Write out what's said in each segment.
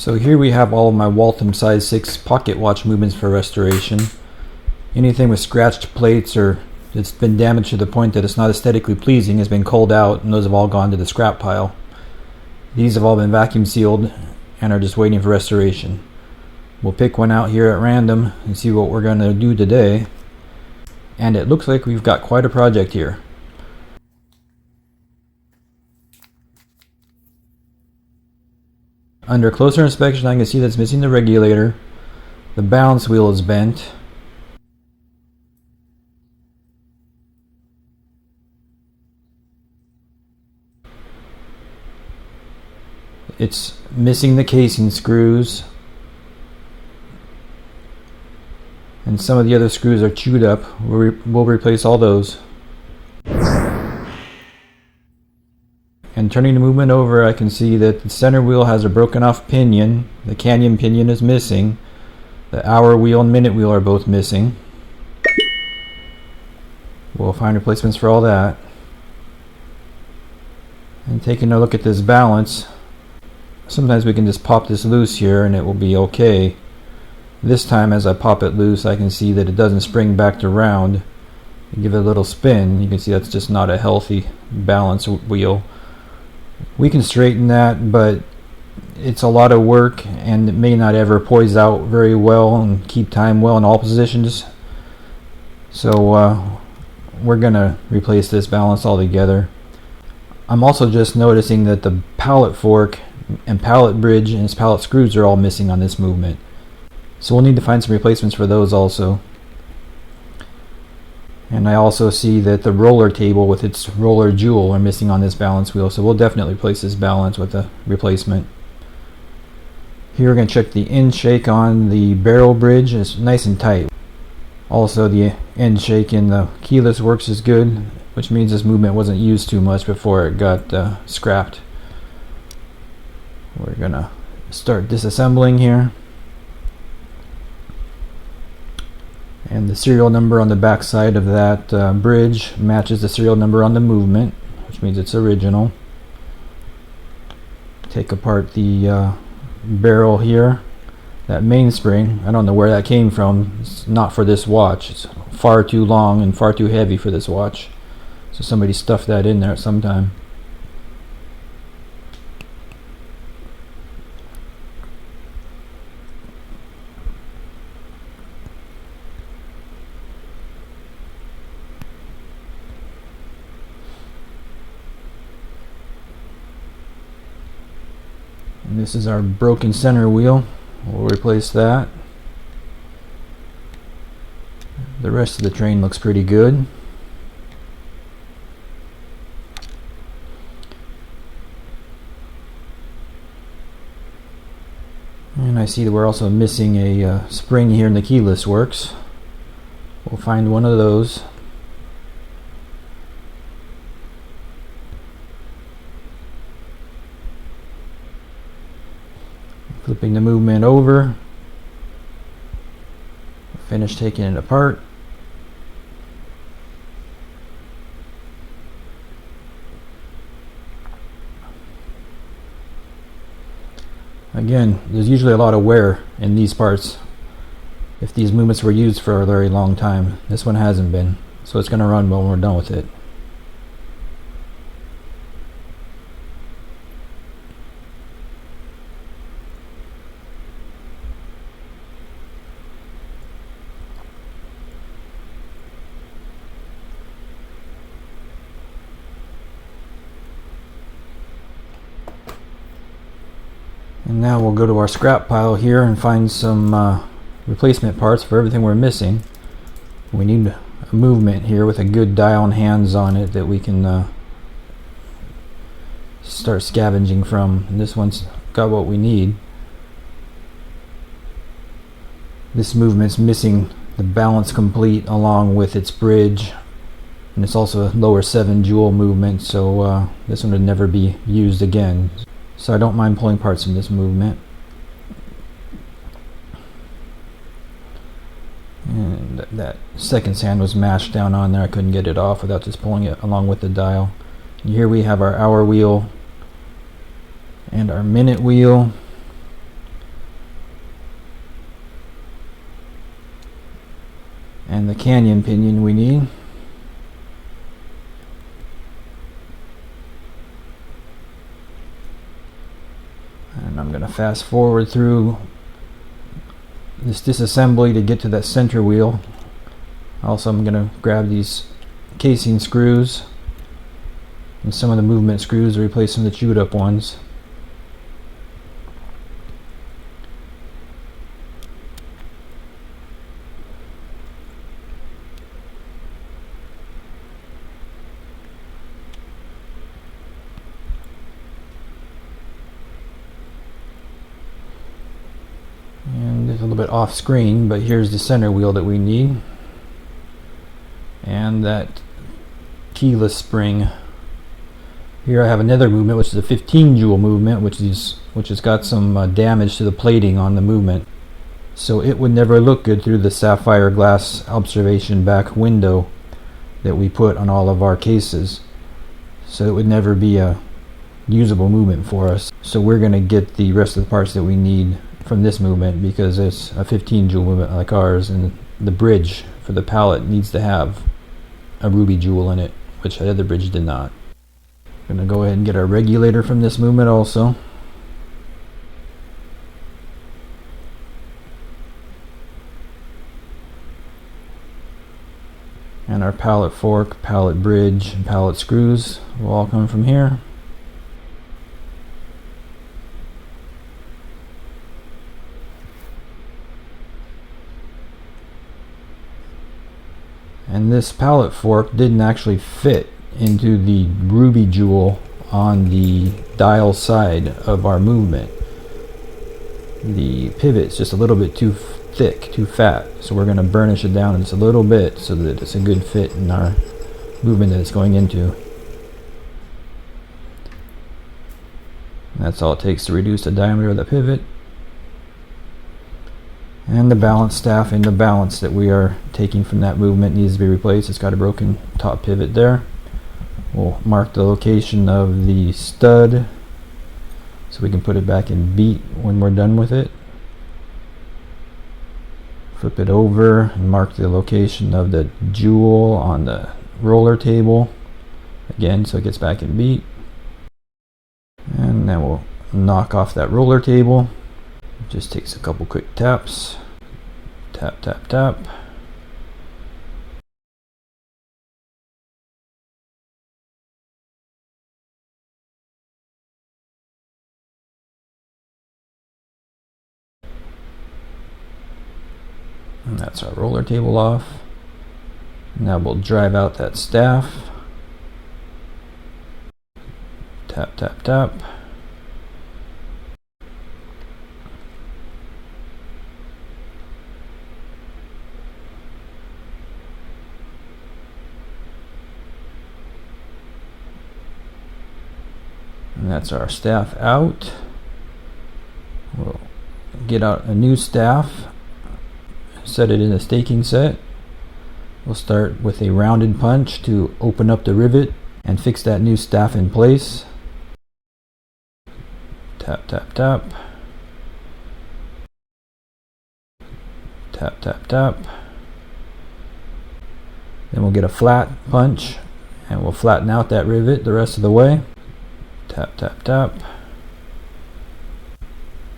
So here we have all of my Waltham size 6 pocket watch movements for restoration. Anything with scratched plates or it's been damaged to the point that it's not aesthetically pleasing has been culled out, and those have all gone to the scrap pile. These have all been vacuum sealed and are just waiting for restoration. We'll pick one out here at random and see what we're going to do today. And it looks like we've got quite a project here. Under closer inspection, I can see that's missing the regulator. The balance wheel is bent. It's missing the casing screws. And some of the other screws are chewed up. We'll replace all those. And turning the movement over, I can see that the center wheel has a broken off pinion. The canyon pinion is missing. The hour wheel and minute wheel are both missing. We'll find replacements for all that. And taking a look at this balance, sometimes we can just pop this loose here and it will be okay. This time as I pop it loose, I can see that it doesn't spring back to round. You give it a little spin, you can see that's just not a healthy balance wheel. We can straighten that, but it's a lot of work and it may not ever poise out very well and keep time well in all positions. So we're gonna replace this balance altogether. I'm also just noticing that the pallet fork and pallet bridge and its pallet screws are all missing on this movement. So we'll need to find some replacements for those also. And I also see that the roller table with its roller jewel are missing on this balance wheel, so we'll definitely replace this balance with a replacement. Here we're going to check the end shake on the barrel bridge. It's nice and tight. Also the end shake in the keyless works is good, which means this movement wasn't used too much before it got scrapped. We're going to start disassembling here. And the serial number on the back side of that bridge matches the serial number on the movement, which means it's original. Take apart the barrel here. That mainspring, I don't know where that came from. It's not for this watch. It's far too long and far too heavy for this watch. So somebody stuffed that in there at some time. And this is our broken center wheel. We'll replace that. The rest of the train looks pretty good. And I see that we're also missing a spring here in the keyless works. We'll find one of those. Flipping the movement over. Finish taking it apart. Again, there's usually a lot of wear in these parts if these movements were used for a very long time. This one hasn't been, so it's going to run when we're done with it. And now we'll go to our scrap pile here and find some replacement parts for everything we're missing. We need a movement here with a good dial and hands on it that we can start scavenging from. And this one's got what we need. This movement's missing the balance complete along with its bridge, and it's also a lower 7 jewel movement, so this one would never be used again. So I don't mind pulling parts from this movement. And that second sand was mashed down on there. I couldn't get it off without just pulling it along with the dial. And here we have our hour wheel and our minute wheel. and the canyon pinion we need. And I'm going to fast forward through this disassembly to get to that center wheel. Also, I'm going to grab these casing screws and some of the movement screws to replace some of the chewed up ones. And it's a little bit off screen, but here's the center wheel that we need. And that keyless spring. Here I have another movement, which is a 15 joule movement, which has got some damage to the plating on the movement. So it would never look good through the sapphire glass observation back window that we put on all of our cases. So it would never be a usable movement for us. So we're going to get the rest of the parts that we need from this movement, because it's a 15 joule movement like ours, and the bridge for the pallet needs to have a ruby jewel in it, which the other bridge did not. I'm going to go ahead and get our regulator from this movement also. And our pallet fork, pallet bridge, and pallet screws will all come from here. And this pallet fork didn't actually fit into the ruby jewel on the dial side of our movement. The pivot's just a little bit too thick, too fat, so we're going to burnish it down just a little bit so that it's a good fit in our movement that it's going into. And that's all it takes to reduce the diameter of the pivot. And the balance staff in the balance that we are taking from that movement needs to be replaced. It's got a broken top pivot there. We'll mark the location of the stud so we can put it back in beat when we're done with it. Flip it over and mark the location of the jewel on the roller table again so it gets back in beat. And then we'll knock off that roller table. It just takes a couple quick taps. Tap, tap, tap. And that's our roller table off. Now we'll drive out that staff. Tap, tap, tap. And that's our staff out. We'll get out a new staff, set it in a staking set. We'll start with a rounded punch to open up the rivet and fix that new staff in place. Tap, tap, tap. Tap, tap, tap. Then we'll get a flat punch and we'll flatten out that rivet the rest of the way. Tap, tap, tap.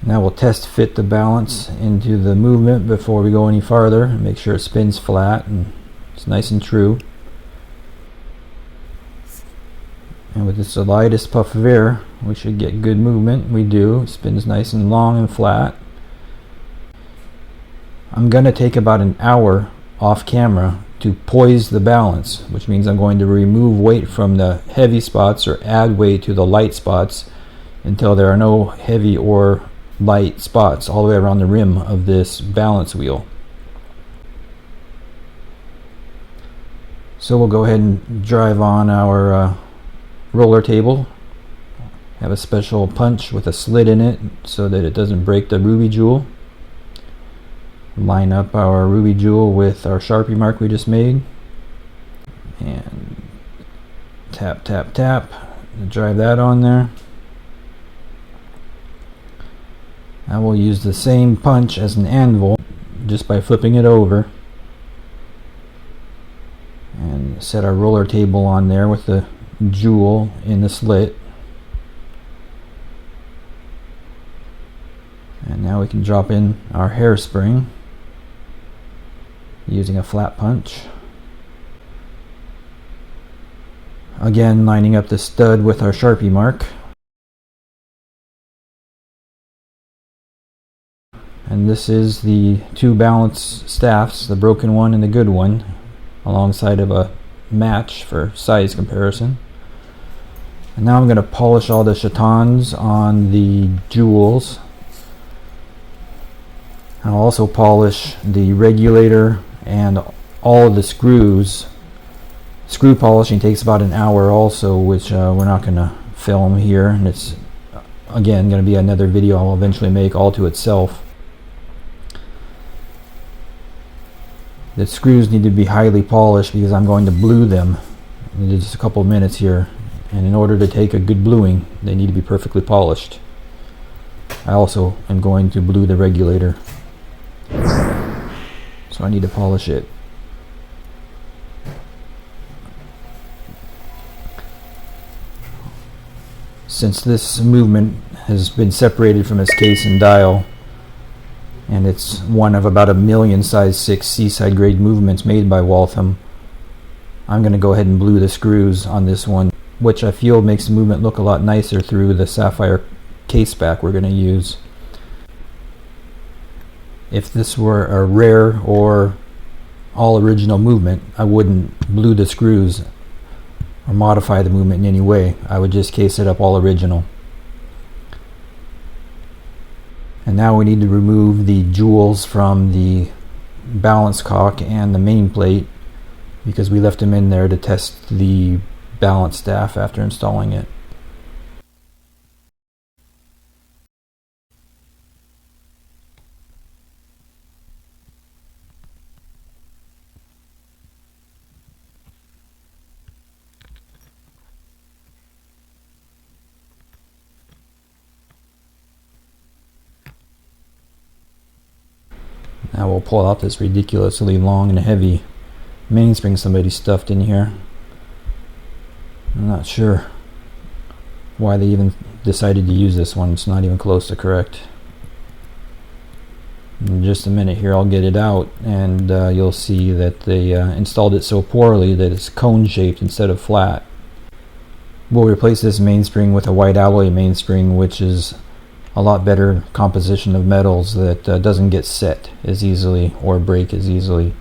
Now we'll test fit the balance into the movement before we go any farther and make sure it spins flat and it's nice and true. And with this lightest puff of air, we should get good movement. We do. It spins nice and long and flat. I'm going to take about an hour off camera to poise the balance, which means I'm going to remove weight from the heavy spots or add weight to the light spots until there are no heavy or light spots all the way around the rim of this balance wheel. So we'll go ahead and drive on our roller table. Have a special punch with a slit in it so that it doesn't break the ruby jewel. Line up our ruby jewel with our Sharpie mark we just made and tap, tap, tap and drive that on there. I will use the same punch as an anvil just by flipping it over. set our roller table on there with the jewel in the slit. And now we can drop in our hairspring using a flat punch. Again, lining up the stud with our Sharpie mark. And this is the two balance staffs, the broken one and the good one, alongside of a match for size comparison. And now I'm going to polish all the chatons on the jewels. I'll also polish the regulator and all of the screws. Screw polishing takes about an hour also, which we're not going to film here, and it's again going to be another video I'll eventually make all to itself. The screws need to be highly polished because I'm going to blue them in just a couple of minutes here, and in order to take a good bluing they need to be perfectly polished. I also am going to blue the regulator, so I need to polish it. Since this movement has been separated from its case and dial, and it's one of about 1,000,000 size 6 seaside grade movements made by Waltham, I'm going to go ahead and blue the screws on this one, which I feel makes the movement look a lot nicer through the sapphire case back we're going to use. If this were a rare or all original movement, I wouldn't blue the screws or modify the movement in any way. I would just case it up all original. And now we need to remove the jewels from the balance cock and the main plate because we left them in there to test the balance staff after installing it. Now we'll pull out this ridiculously long and heavy mainspring somebody stuffed in here. I'm not sure why they even decided to use this one. It's not even close to correct. In just a minute here I'll get it out, and you'll see that they installed it so poorly that it's cone shaped instead of flat. We'll replace this mainspring with a white alloy mainspring, which is a lot better composition of metals that doesn't get set as easily or break as easily.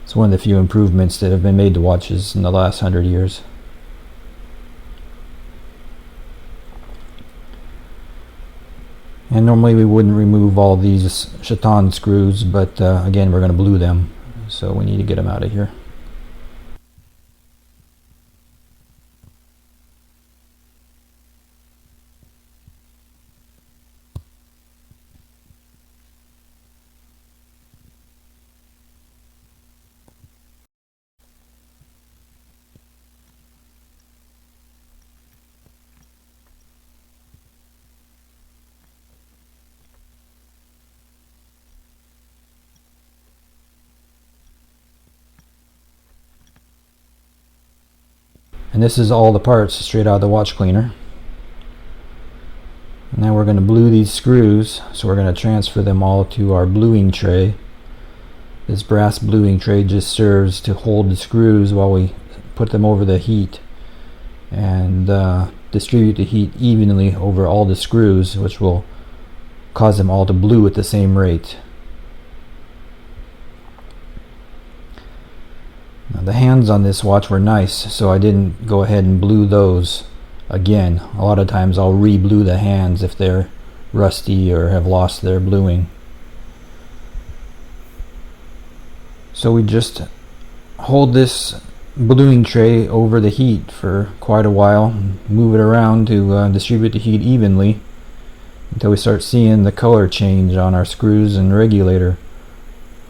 It's one of the few improvements that have been made to watches in the last 100 years. And normally we wouldn't remove all these chaton screws, but again we're going to blue them, so we need to get them out of here. And this is all the parts straight out of the watch cleaner. Now we're going to blue these screws, so we're going to transfer them all to our bluing tray. This brass bluing tray just serves to hold the screws while we put them over the heat and distribute the heat evenly over all the screws, which will cause them all to blue at the same rate. Now, the hands on this watch were nice, so I didn't go ahead and blue those again. A lot of times I'll re-blue the hands if they're rusty or have lost their bluing. So we just hold this bluing tray over the heat for quite a while, move it around to distribute the heat evenly until we start seeing the color change on our screws and regulator.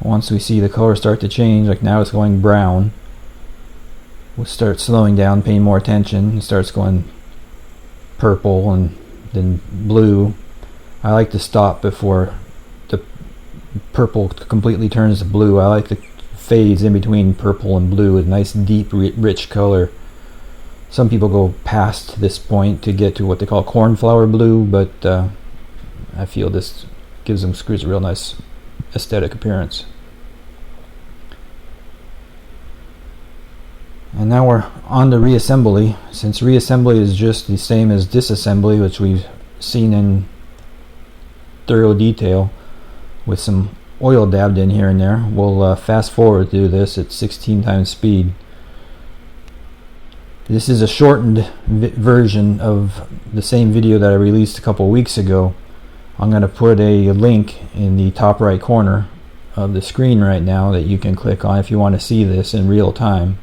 Once we see the color start to change, like now it's going brown, we'll start slowing down, paying more attention. It starts going purple and then blue. I like to stop before the purple completely turns to blue. I like to fades in between purple and blue, a nice deep rich color. Some people go past this point to get to what they call cornflower blue, but I feel this gives them screws a real nice aesthetic appearance. And now we're on to reassembly. Since reassembly is just the same as disassembly, which we've seen in thorough detail with some oil dabbed in here and there, we'll fast forward through this at 16 times speed. This is a shortened version of the same video that I released a couple weeks ago. I'm going to put a link in the top right corner of the screen right now that you can click on if you want to see this in real time.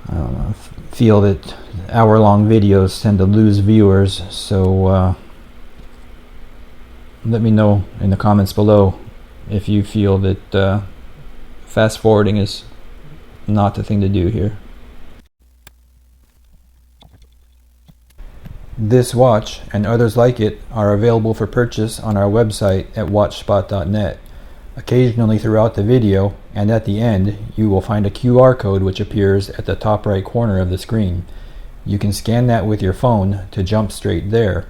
I don't know, I feel that hour-long videos tend to lose viewers, so let me know in the comments below if you feel that fast forwarding is not the thing to do here. This watch and others like it are available for purchase on our website at Watchspot.net. Occasionally throughout the video and at the end, you will find a QR code which appears at the top right corner of the screen. You can scan that with your phone to jump straight there,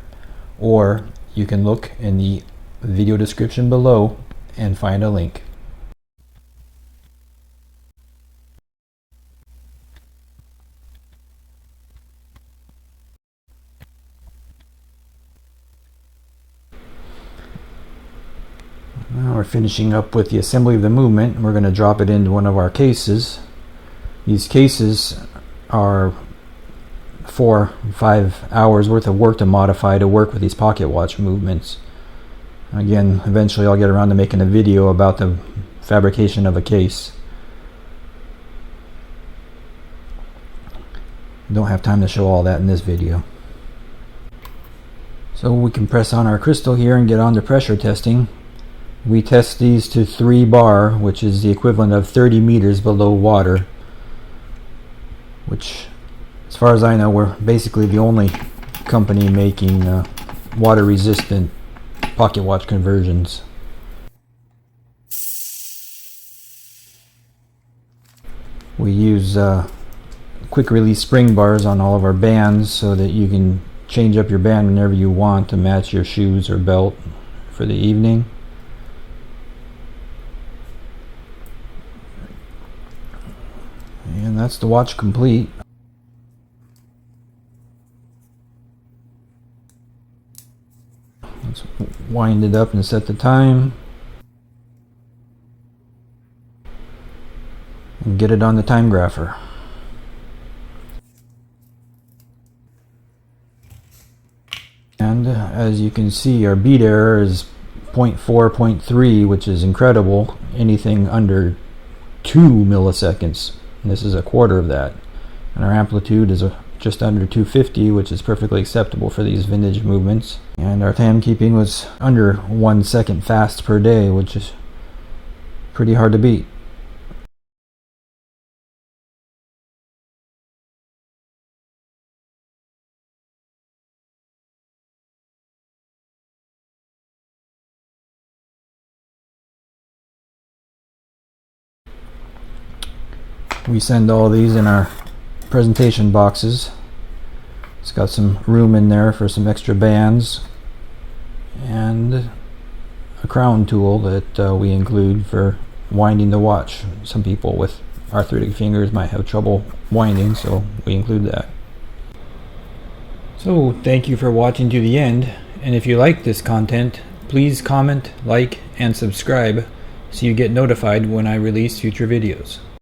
or you can look in the video description below and find a link. Now we're finishing up with the assembly of the movement. We're going to drop it into one of our cases. These cases are 4-5 hours worth of work to modify to work with these pocket watch movements. Again, eventually I'll get around to making a video about the fabrication of a case. Don't have time to show all that in this video. So we can press on our crystal here and get on to pressure testing. We test these to 3 bar, which is the equivalent of 30 meters below water, which, as far as I know, we're basically the only company making water resistant pocket watch conversions. We use quick release spring bars on all of our bands so that you can change up your band whenever you want to match your shoes or belt for the evening. And that's the watch complete. Let's wind it up and set the time. And get it on the Timegrapher. And as you can see, our beat error is 0.4, 0.3, which is incredible. Anything under 2 milliseconds. And this is a quarter of that. And our amplitude is just under 250, which is perfectly acceptable for these vintage movements. And our timekeeping was under 1 second fast per day, which is pretty hard to beat. We send all these in our presentation boxes. It's got some room in there for some extra bands and a crown tool that we include for winding the watch. Some people with arthritic fingers might have trouble winding, so we include that. So thank you for watching to the end, and if you like this content, please comment, like, and subscribe so you get notified when I release future videos.